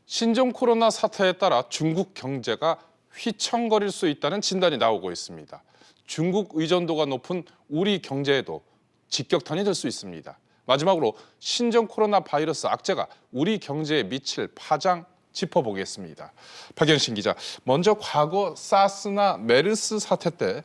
신종 코로나 사태에 따라 중국 경제가 휘청거릴 수 있다는 진단이 나오고 있습니다. 중국 의존도가 높은 우리 경제에도 직격탄이 될 수 있습니다. 마지막으로 신종 코로나 바이러스 악재가 우리 경제에 미칠 파장 짚어보겠습니다. 박연신 기자, 먼저 과거 사스나 메르스 사태 때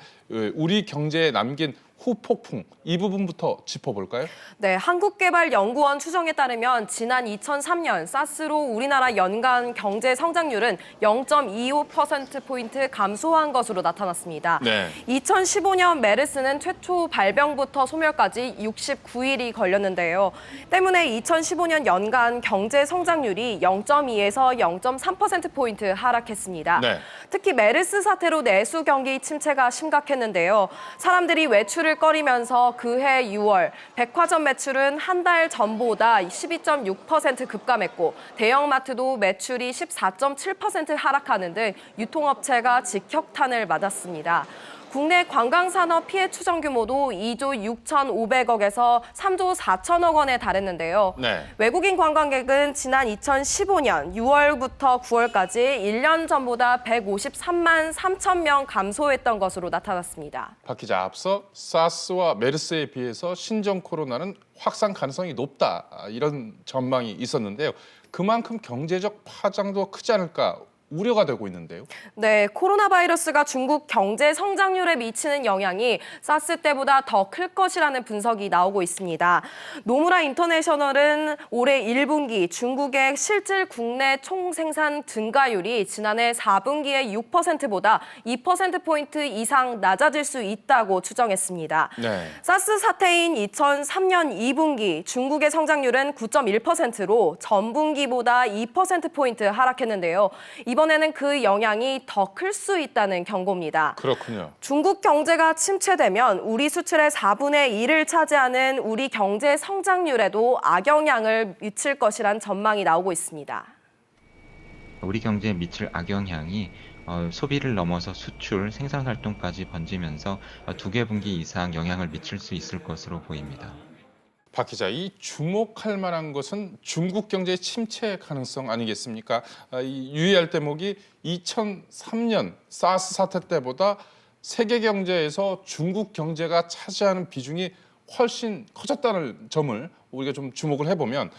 우리 경제에 남긴 후폭풍, 이 부분부터 짚어볼까요? 네, 한국개발연구원 추정에 따르면 지난 2003년 사스로 우리나라 연간 경제 성장률은 0.25%포인트 감소한 것으로 나타났습니다. 네. 2015년 메르스는 최초 발병부터 소멸까지 69일이 걸렸는데요. 때문에 2015년 연간 경제 성장률이 0.2에서 0.3%포인트 하락했습니다. 네. 특히 메르스 사태로 내수 경기 침체가 심각했는데요. 사람들이 외출을 꺼리면서 그해 6월 백화점 매출은 한 달 전보다 12.6% 급감했고 대형마트도 매출이 14.7% 하락하는 등 유통업체가 직격탄을 맞았습니다. 국내 관광산업 피해 추정 규모도 2조 6,500억에서 3조 4천억 원에 달했는데요. 네. 외국인 관광객은 지난 2015년 6월부터 9월까지 1년 전보다 153만 3천 명 감소했던 것으로 나타났습니다. 박 기자, 앞서 사스와 메르스에 비해서 신종 코로나는 확산 가능성이 높다, 이런 전망이 있었는데요. 그만큼 경제적 파장도 크지 않을까 우려가 되고 있는데요. 네, 코로나 바이러스가 중국 경제 성장률에 미치는 영향이 사스 때보다 더 클 것이라는 분석이 나오고 있습니다. 노무라 인터내셔널은 올해 1분기 중국의 실질 국내 총생산 증가율이 지난해 4분기의 6%보다 2%포인트 이상 낮아질 수 있다고 추정했습니다. 네. 사스 사태인 2003년 2분기 중국의 성장률은 9.1%로 전분기보다 2%포인트 하락했는데요. 이번에는 그 영향이 더 클 수 있다는 경고입니다. 그렇군요. 중국 경제가 침체되면 우리 수출의 4분의 1을 차지하는 우리 경제 성장률에도 악영향을 미칠 것이란 전망이 나오고 있습니다. 우리 경제에 미칠 악영향이 소비를 넘어서 수출, 생산 활동까지 번지면서 2개 분기 이상 영향을 미칠 수 있을 것으로 보입니다. 박 기자, 이 주목할 만한 것은 중국 경제의 침체 가능성 아니겠습니까? 유의할 대목이 2003년 사스 사태 때보다 세계 경제에서 중국 경제가 차지하는 비중이 훨씬 커졌다는 점을 우리가 좀 주목을 해보면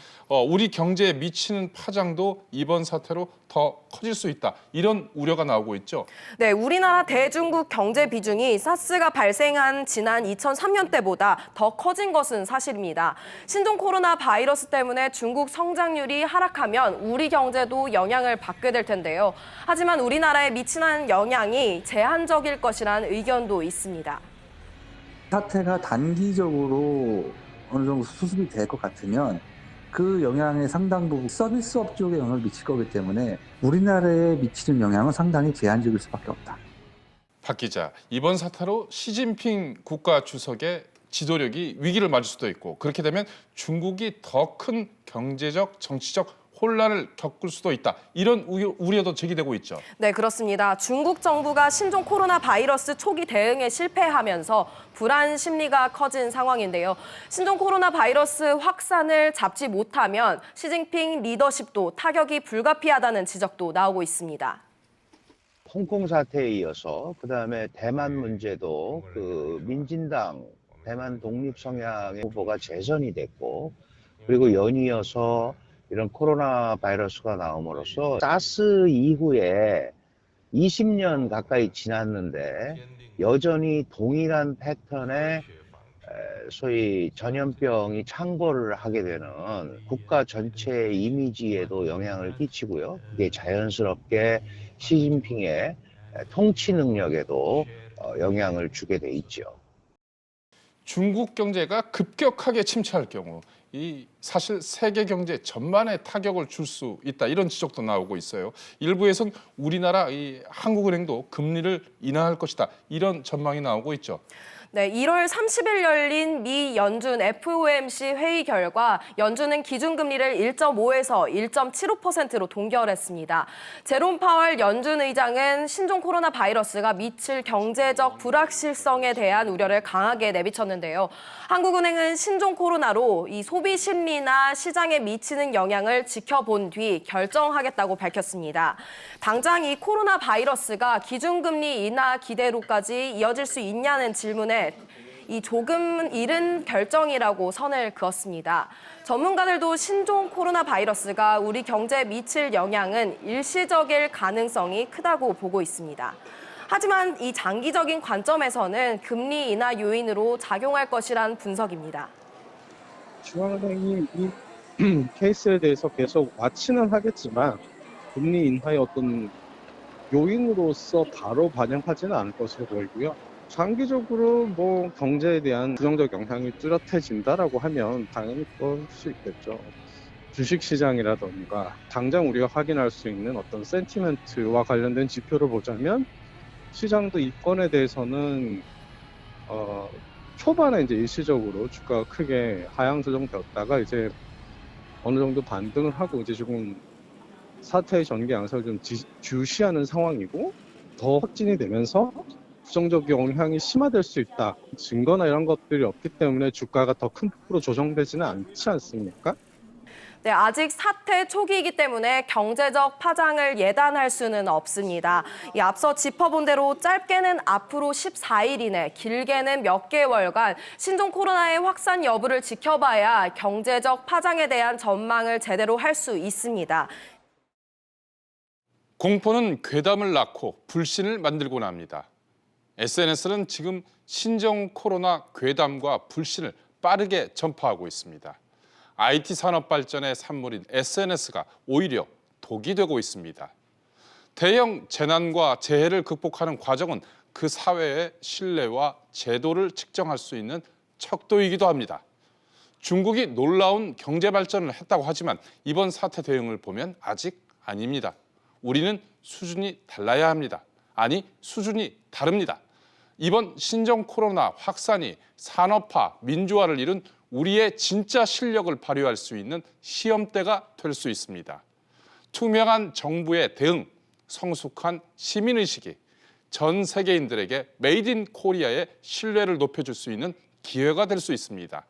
우리 경제에 미치는 파장도 이번 사태로 더 커질 수 있다, 이런 우려가 나오고 있죠. 네, 우리나라 대중국 경제 비중이 사스가 발생한 지난 2003년 때보다 더 커진 것은 사실입니다. 신종 코로나 바이러스 때문에 중국 성장률이 하락하면 우리 경제도 영향을 받게 될 텐데요. 하지만 우리나라에 미치는 영향이 제한적일 것이라는 의견도 있습니다. 사태가 단기적으로 어느 정도 수습이 될 것 같으면 그 영향의 상당 부분 서비스업 쪽에 영향을 미칠 거기 때문에 우리나라에 미치는 영향은 상당히 제한적일 수밖에 없다. 박 기자, 이번 사태로 시진핑 국가 주석의 지도력이 위기를 맞을 수도 있고, 그렇게 되면 중국이 더 큰 경제적, 정치적 혼란을 겪을 수도 있다, 이런 우려도 제기되고 있죠. 네, 그렇습니다. 중국 정부가 신종 코로나 바이러스 초기 대응에 실패하면서 불안 심리가 커진 상황인데요. 신종 코로나 바이러스 확산을 잡지 못하면 시진핑 리더십도 타격이 불가피하다는 지적도 나오고 있습니다. 홍콩 사태에 이어서 그다음에 대만 문제도 민진당 대만 독립 성향의 후보가 재선이 됐고, 그리고 연이어서 이런 코로나 바이러스가 나옴으로써 사스 이후에 20년 가까이 지났는데 여전히 동일한 패턴의 소위 전염병이 창궐을 하게 되는 국가 전체의 이미지에도 영향을 끼치고요. 그게 자연스럽게 시진핑의 통치 능력에도 영향을 주게 돼 있죠. 중국 경제가 급격하게 침체할 경우 사실 세계 경제 전반에 타격을 줄 수 있다, 이런 지적도 나오고 있어요. 일부에선 우리나라 한국은행도 금리를 인하할 것이다, 이런 전망이 나오고 있죠. 네, 1월 30일 열린 미 연준 FOMC 회의 결과 연준은 기준금리를 1.5에서 1.75%로 동결했습니다. 제롬 파월 연준 의장은 신종 코로나 바이러스가 미칠 경제적 불확실성에 대한 우려를 강하게 내비쳤는데요. 한국은행은 신종 코로나로 이 소비 심리나 시장에 미치는 영향을 지켜본 뒤 결정하겠다고 밝혔습니다. 당장 이 코로나 바이러스가 기준금리 인하 기대로까지 이어질 수 있냐는 질문에 이 조금 이른 결정이라고 선을 그었습니다. 전문가들도 신종 코로나 바이러스가 우리 경제에 미칠 영향은 일시적일 가능성이 크다고 보고 있습니다. 하지만 이 장기적인 관점에서는 금리 인하 요인으로 작용할 것이란 분석입니다. 중앙은행이 이 케이스에 대해서 계속 와치는 하겠지만 금리 인하의 어떤 요인으로서 바로 반영하지는 않을 것으로 보이고요. 장기적으로 뭐 경제에 대한 부정적 영향이 뚜렷해진다라고 하면 당연히 그럴 수 있겠죠. 주식시장이라던가 당장 우리가 확인할 수 있는 어떤 센티멘트와 관련된 지표를 보자면 시장도 이건에 대해서는 초반에 이제 일시적으로 주가가 크게 하향 조정되었다가 이제 어느 정도 반등을 하고 이제 조금 사태의 전개 양상을 좀 주시하는 상황이고 더 확진이 되면서 부정적 영향이 심화될 수 있다. 증거나 이런 것들이 없기 때문에 주가가 더 큰 폭으로 조정되지는 않지 않습니까? 네, 아직 사태 초기이기 때문에 경제적 파장을 예단할 수는 없습니다. 앞서 짚어본 대로 짧게는 앞으로 14일 이내, 길게는 몇 개월간 신종 코로나의 확산 여부를 지켜봐야 경제적 파장에 대한 전망을 제대로 할 수 있습니다. 공포는 괴담을 낳고 불신을 만들곤 합니다. SNS는 지금 신종 코로나 괴담과 불신을 빠르게 전파하고 있습니다. IT 산업 발전의 산물인 SNS가 오히려 독이 되고 있습니다. 대형 재난과 재해를 극복하는 과정은 그 사회의 신뢰와 제도를 측정할 수 있는 척도이기도 합니다. 중국이 놀라운 경제 발전을 했다고 하지만 이번 사태 대응을 보면 아직 아닙니다. 우리는 수준이 달라야 합니다. 아니, 수준이 다릅니다. 이번 신종 코로나 확산이 산업화, 민주화를 이룬 우리의 진짜 실력을 발휘할 수 있는 시험대가 될 수 있습니다. 투명한 정부의 대응, 성숙한 시민의식이 전 세계인들에게 메이드 인 코리아의 신뢰를 높여줄 수 있는 기회가 될 수 있습니다.